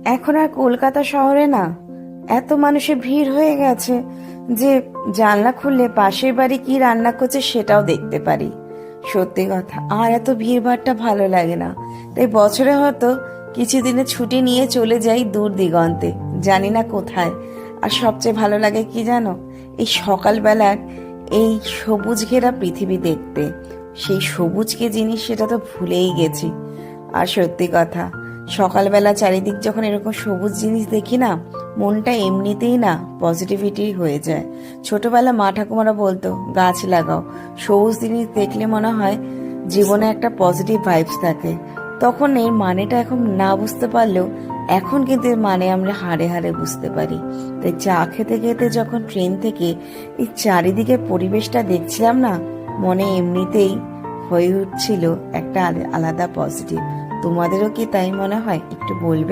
এখন আর কলকাতা শহরে না এত মানুষের ভিড় হয়ে গেছে যে জানলা খুললে পাশের বাড়ি কি রান্না করছে সেটাও দেখতে পারি। সত্যি কথা, আর এত ভিড়ভাড়টা ভালো লাগে না। তাই বছরে হয়তো কিছুদিনের ছুটি নিয়ে চলে যাই দূর দিগন্তে, জানি না কোথায়। আর সবচেয়ে ভালো লাগে কি জানো, এই সকালবেলার এই সবুজ ঘেরা পৃথিবী দেখতে। সেই সবুজকে জিনিস সেটা তো ভুলেই গেছি। আর সত্যি কথা, সকালবেলা চারিদিক যখন এরকম সবুজ জিনিস দেখি না, মনটা এমনিতেই না পজিটিভিটি হয়ে যায়। ছোটবেলা মা ঠাকুমারা বলতো গাছ লাগাও, সবুজ জিনিস দেখলে মনে হয় জীবনে একটা পজিটিভ ভাইবস থাকে। তখন এর মানেটা এখন না বুঝতে পারলেও এখন কিন্তু এর মানে আমরা হাড়ে হাড়ে বুঝতে পারি। তাই চা খেতে খেতে যখন ট্রেন থেকে এই চারিদিকে পরিবেশটা দেখছিলাম না, মনে এমনিতেই হয়ে উঠছিল একটা আলাদা পজিটিভ। তোমাদেরও কি তাই মনে হয়? একটু বলবে।